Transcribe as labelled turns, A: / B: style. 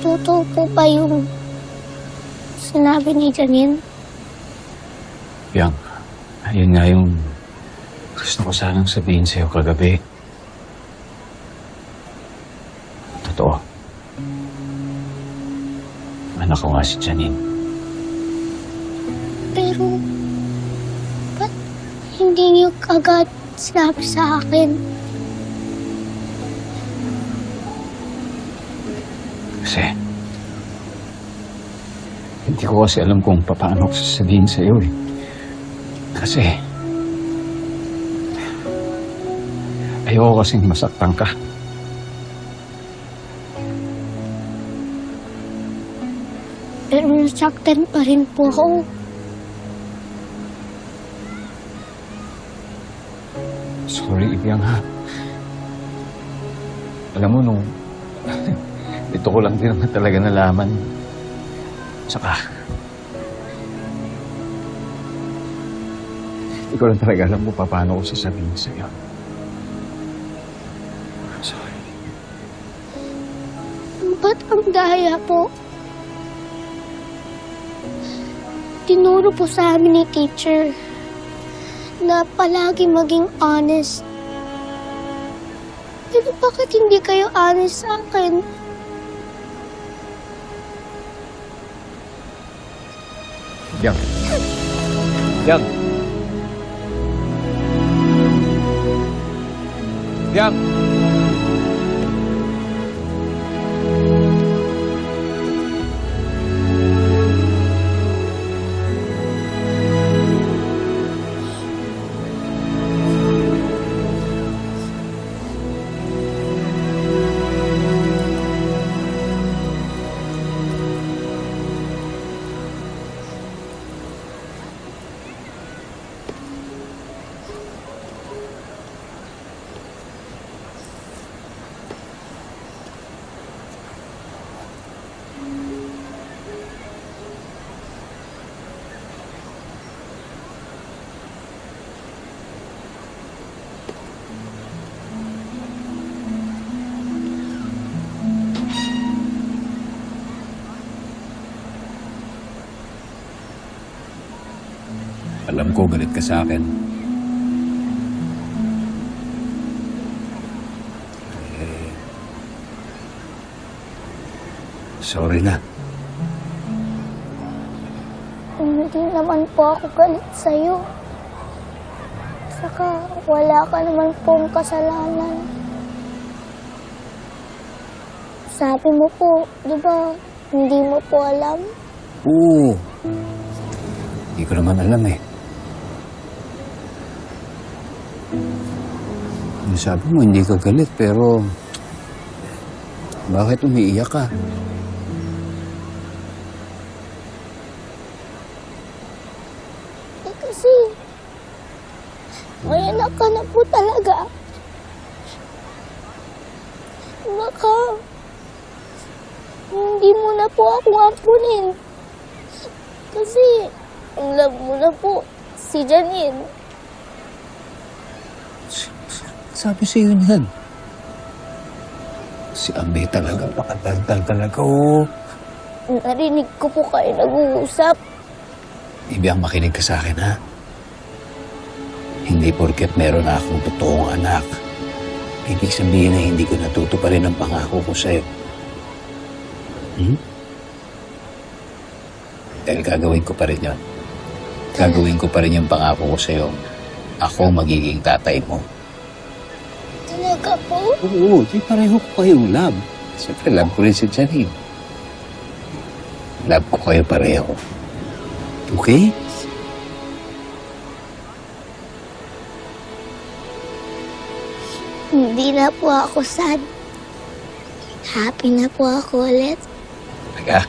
A: Totoo po ba yung sinabi ni Janine?
B: Yang, ayun nga yung gusto ko sanang sabihin sa'yo kagabi. Totoo. Anak ko nga si Janine.
A: Pero, ba't hindi niyo agad sinabi sa akin?
B: Kasi, hindi ko kasi alam kung paano ko sasabihin sa'yo eh. Kasi, ayoko kasing masaktan ka.
A: Pero nasaktan pa rin po ako.
B: Sorry, Ibyang ha. Alam mo, nung ito ko lang din naman talaga nalaman. Saka, hindi ko lang talaga alam kung paano ko sasabihin sa'yo. Sorry.
A: Ba't ang daya po? Tinuro po sa amin ni teacher na palagi maging honest. Pero bakit hindi kayo honest sa akin?
B: Yang. Yang. Yang. Alam ko, galit ka sa akin. Sorry na.
A: Hindi naman po ako galit sa'yo. Saka wala ka naman pong kasalanan. Sabi mo po, di ba, hindi mo po alam?
B: Oo. Hindi ko naman alam eh. Sabi mo, hindi ka galit, pero bakit umiiyak ka?
A: Kasi may anak ka na po talaga. Baka hindi mo na po ako ampunin. Kasi ang love mo na po si Janine.
B: Sabi sa'yo niyan. Si Ambe talaga, pakadaldal talaga, oh.
A: Narinig ko po kayo nag-uusap.
B: Ibig makinig ka sa akin, ha? Hindi porket meron na akong totoong anak, ibig sabihin na hindi ko natutuparin ang pangako ko sa'yo. Dahil gagawin ko pa rin yun. Gagawin ko pa rin yung pangako ko sa'yo. Ako magiging tatay mo.
A: Talaga po?
B: Oo, di pareho ko kayong love. Siyempre, love ko rin si Janine. Love ko kayo pareho. Okay?
A: Hindi na po ako sad. Happy na po ako ulit.
B: Talaga?